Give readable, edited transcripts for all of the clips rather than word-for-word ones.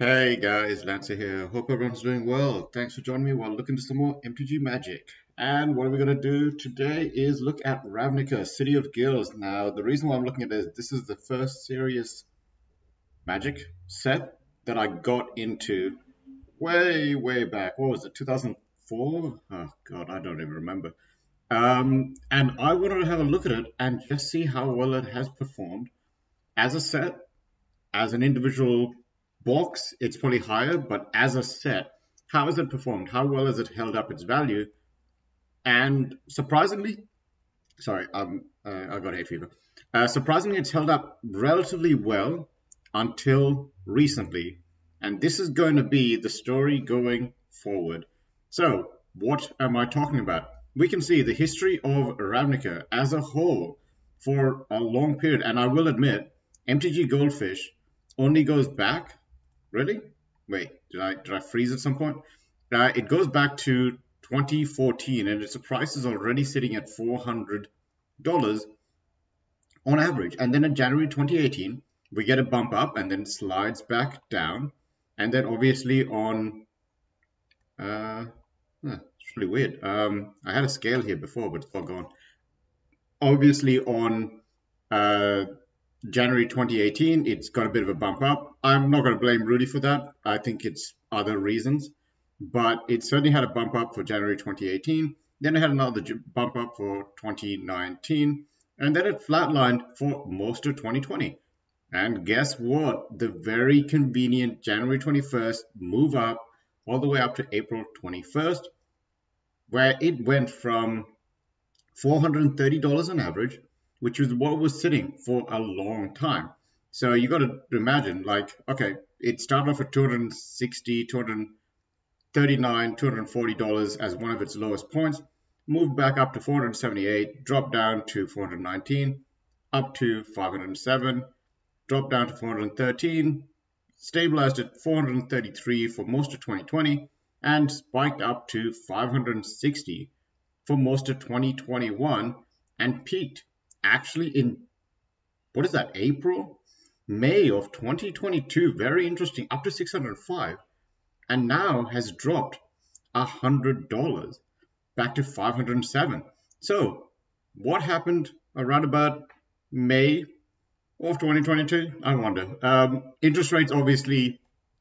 Hey guys, Lancer here. Hope everyone's doing well. Thanks for joining me while looking to some more MTG Magic. And what are we going to do today is look at Ravnica City of Guilds. Now, the reason why I'm looking at this is the first serious Magic set that I got into way back. What was it, 2004? Oh God, I don't even remember. And I wanted to have a look at it and just see how well it has performed as a set. As an individual box, it's probably higher, but as a set, how has it performed? How well has it held up its value? And surprisingly, sorry, I got hay fever. Surprisingly, it's held up relatively well until recently. And this is going to be the story going forward. So, what am I talking about? We can see the history of Ravnica as a whole for a long period. And I will admit, MTG Goldfish only goes back. Really? Wait, did I freeze at some point? It goes back to 2014, and its price is already sitting at $400 on average. And then in January 2018, we get a bump up, and then it slides back down. And then obviously on, it's really weird. I had a scale here before, but it's all gone. Obviously on January 2018, it's got a bit of a bump up. I'm not going to blame Rudy for that. I think it's other reasons. But it certainly had a bump up for January 2018. Then it had another bump up for 2019. And then it flatlined for most of 2020. And guess what? The very convenient January 21st move up all the way up to April 21st, where it went from $430 on average, which was what was sitting for a long time. So you got to imagine, like, okay, it started off at $260, $239, $240 as one of its lowest points, moved back up to 478, dropped down to 419, up to 507, dropped down to 413, stabilized at 433 for most of 2020, and spiked up to 560 for most of 2021, and peaked actually in, what is that, May of 2022. Very interesting, up to 605, and now has dropped $100 back to 507. So what happened around about May of 2022? I wonder. Interest rates obviously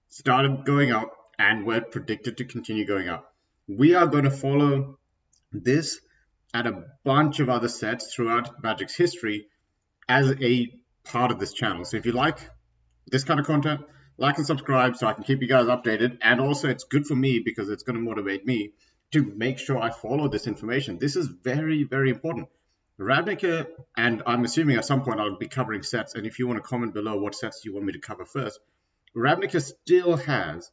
started going up and were predicted to continue going up. We are going to follow this and a bunch of other sets throughout Magic's history as a part of this channel. So if you like this kind of content, like and subscribe so I can keep you guys updated. And also it's good for me because it's going to motivate me to make sure I follow this information. This is very important. Ravnica, and I'm assuming at some point I'll be covering sets, and if you want to comment below what sets you want me to cover first, Ravnica still has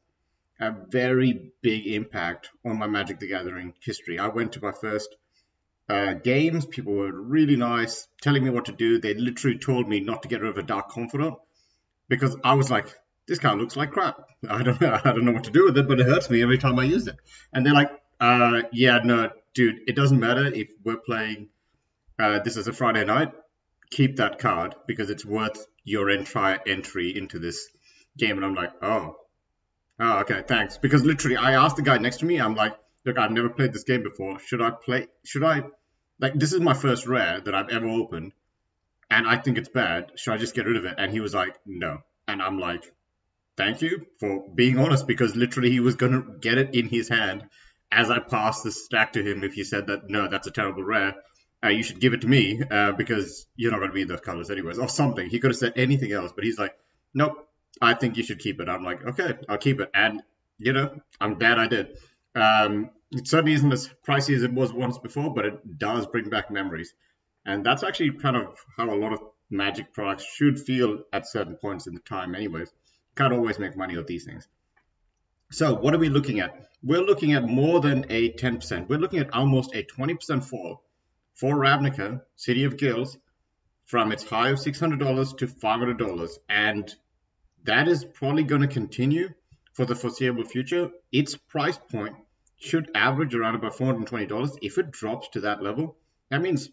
a very big impact on my Magic the Gathering history. I went to my first games. People were really nice, telling me what to do. They literally told me not to get rid of a Dark Confidant because I was like, this card looks like crap. I don't know what to do with it, but it hurts me every time I use it. And they're like, yeah, no, dude, it doesn't matter if we're playing this is a Friday night. Keep that card because it's worth your entire entry into this game. And I'm like, oh, okay, thanks. Because literally, I asked the guy next to me, I'm like, look, I've never played this game before. Should I, like, this is my first rare that I've ever opened, and I think it's bad. Should I just get rid of it? And he was like, no. And I'm like, thank you for being honest, because literally he was going to get it in his hand as I passed the stack to him if he said that, no, that's a terrible rare. You should give it to me because you're not going to be in those colors anyways, or something. He could have said anything else, but he's like, nope, I think you should keep it. I'm like, okay, I'll keep it. And, you know, I'm glad I did. It certainly isn't as pricey as it was once before, but it does bring back memories. And that's actually kind of how a lot of Magic products should feel at certain points in the time anyways. Can't always make money off these things. So what are we looking at? We're looking at more than a 10%. We're looking at almost a 20% fall for Ravnica City of Guilds from its high of $600 to $500. And that is probably going to continue for the foreseeable future. Its price point should average around about $420. If it drops to that level, that means,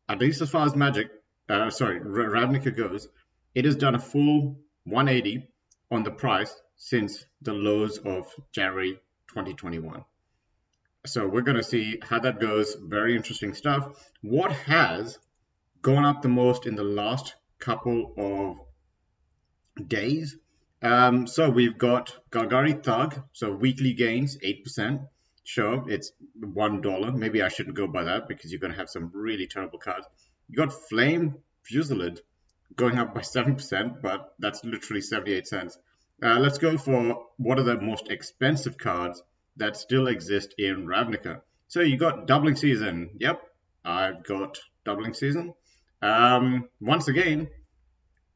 at least as far as Ravnica goes, it has done a full 180 on the price since the lows of January 2021. So we're going to see how that goes. Very interesting stuff. What has gone up the most in the last couple of days? So we've got Gargari Thug. So weekly gains, 8%. Sure, it's $1. Maybe I shouldn't go by that because you're going to have some really terrible cards. You got Flame Fusillade going up by 7%, but that's literally 78 cents. Let's go for what are the most expensive cards that still exist in Ravnica. So you got Doubling Season. Yep, I've got Doubling Season. Once again,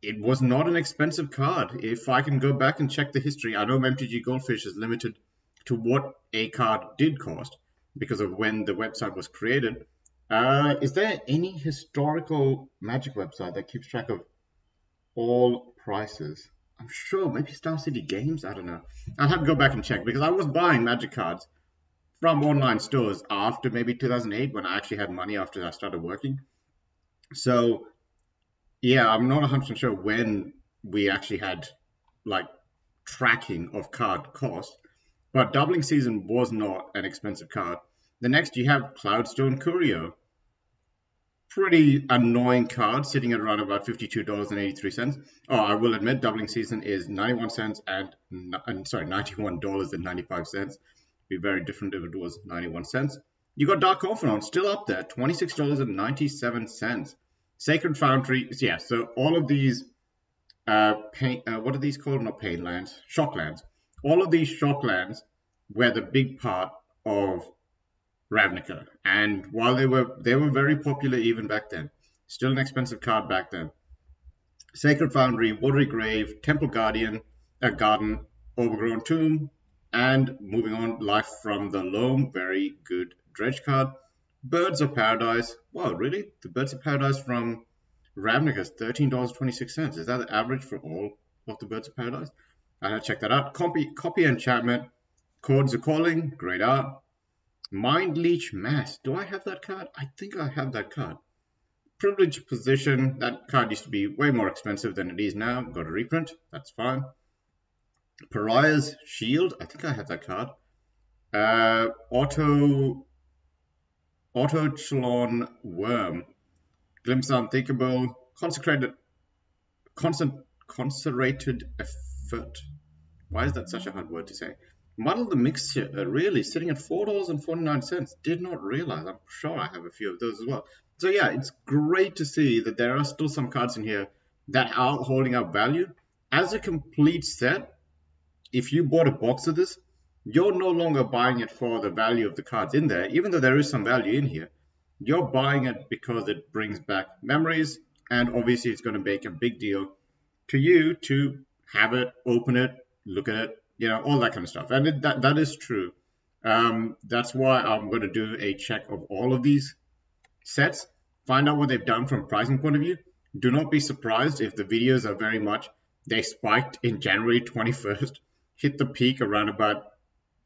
it was not an expensive card. If I can go back and check the history, I know MTG Goldfish is limited to what a card did cost because of when the website was created. Is there any historical Magic website that keeps track of all prices? I'm sure, maybe Star City Games, I don't know. I'll have to go back and check because I was buying Magic cards from online stores after maybe 2008 when I actually had money after I started working. So yeah, I'm not 100% sure when we actually had like tracking of card cost, but Doubling Season was not an expensive card. The next you have Cloudstone Courier. Pretty annoying card, sitting at around about $52.83. Oh, I will admit, Doubling Season is 91 cents and $91.95. Be very different if it was 91 cents. You got Dark Confidant still up there, $26.97. Sacred Foundry, yeah. So all of these, what are these called? Not pain lands, shock lands. All of these shock lands were the big part of Ravnica, and while they were very popular even back then, still an expensive card back then. Sacred Foundry, Watery Grave, Temple Guardian, Garden, Overgrown Tomb, and moving on, Life from the Loam, very good dredge card. Birds of Paradise, wow, really? The Birds of Paradise from Ravnica is $13.26. Is that the average for all of the Birds of Paradise? I'll check that out. Copy Enchantment, Chords of Calling, great art. Mind Leech Mass. Do I have that card? I think I have that card. Privileged Position. That card used to be way more expensive than it is now. Got a reprint. That's fine. Pariah's Shield. I think I have that card. Autochelon Worm. Glimpse Unthinkable. Concentrated Effort. Why is that such a hard word to say? Muddle the Mixture, really, sitting at $4.49. Did not realize. I'm sure I have a few of those as well. So yeah, it's great to see that there are still some cards in here that are holding up value. As a complete set, if you bought a box of this, you're no longer buying it for the value of the cards in there, even though there is some value in here. You're buying it because it brings back memories, and obviously it's going to make a big deal to you to have it, open it, look at it, you know, all that kind of stuff. And that is true. That's why I'm going to do a check of all of these sets, find out what they've done from a pricing point of view. Do not be surprised if the videos are very much, they spiked in January 21st, hit the peak around about,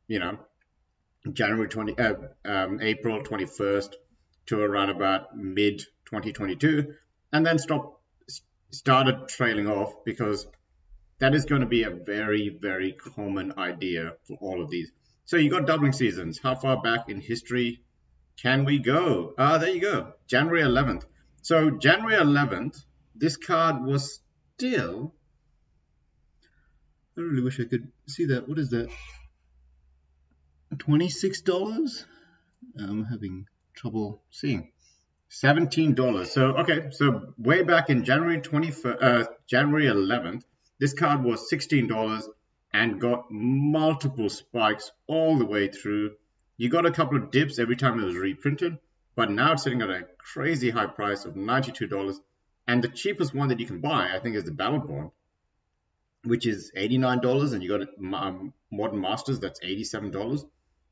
you know, April 21st to around about mid 2022, and then started trailing off, because that is going to be a very, very common idea for all of these. So you got Doubling Seasons. How far back in history can we go? There you go, January 11th. So January 11th, this card was still, I really wish I could see that. What is that? $26? I'm having trouble seeing. $17. So okay, so way back in January 11th, this card was $16 and got multiple spikes all the way through. You got a couple of dips every time it was reprinted, but now it's sitting at a crazy high price of $92. And the cheapest one that you can buy, I think, is the Battleborn, which is $89, and you got Modern Masters, that's $87.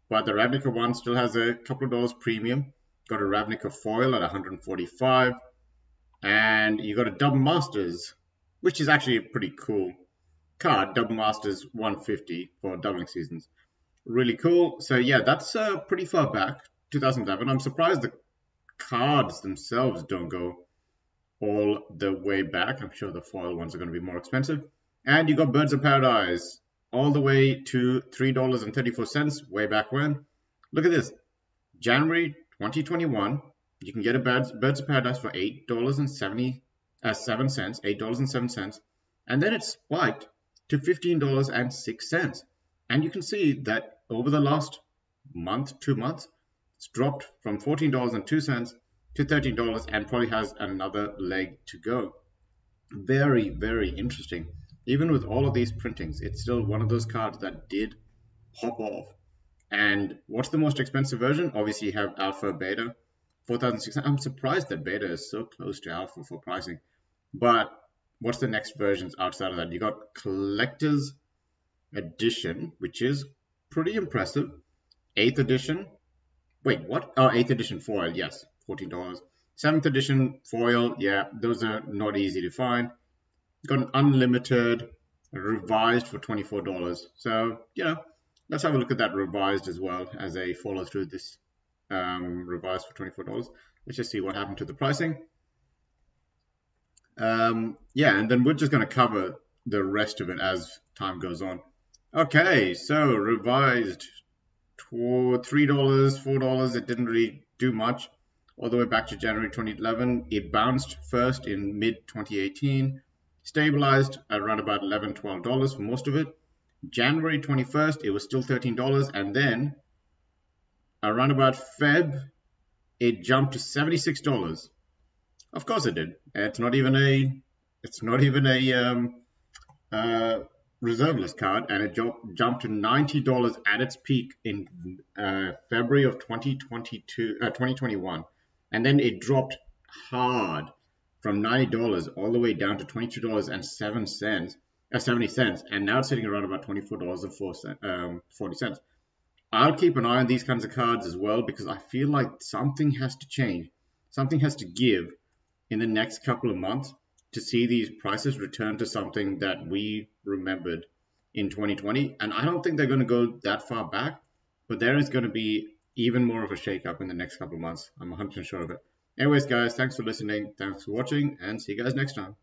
But the Ravnica one still has a couple of dollars premium. Got a Ravnica foil at $145, and you got a Double Masters, which is actually a pretty cool card. Double Masters $150 for Doubling Seasons, really cool. So yeah, that's pretty far back, 2011. I'm surprised the cards themselves don't go all the way back. I'm sure the foil ones are going to be more expensive. And you got Birds of Paradise all the way to $3.34 way back when. Look at this. January 2021, you can get a Birds of Paradise for $8.77, $8.07, and then it spiked to $15.06. And you can see that over the last month, 2 months, it's dropped from $14.02 to $13 and probably has another leg to go. Very, very interesting. Even with all of these printings, it's still one of those cards that did pop off. And what's the most expensive version? Obviously, you have Alpha, Beta, 4,600. I'm surprised that Beta is so close to Alpha for pricing. But what's the next versions outside of that? You got Collector's Edition, which is pretty impressive. 8th edition. Wait, what? Oh, 8th edition foil. Yes, $14. 7th edition foil. Yeah, those are not easy to find. Got an unlimited revised for $24. So, let's have a look at that revised as well as a follow through this revised for $24. Let's just see what happened to the pricing. And then we're just going to cover the rest of it as time goes on. Okay, so revised for $3, $4. It didn't really do much all the way back to January 2011. It bounced first in mid 2018, stabilized at around about $11, $12 for most of it. January 21st, it was still $13, and then around about Feb, it jumped to $76. Of course it did. It's not even a reserve list card, and it jumped to $90 at its peak in February of 2021, and then it dropped hard from $90 all the way down to $22.70, and now it's sitting around about $24.40. I'll keep an eye on these kinds of cards as well, because I feel like something has to change, something has to give in the next couple of months to see these prices return to something that we remembered in 2020. And I don't think they're going to go that far back, but there is going to be even more of a shakeup in the next couple of months. I'm 100% sure of it. Anyways, guys, thanks for listening. Thanks for watching, and see you guys next time.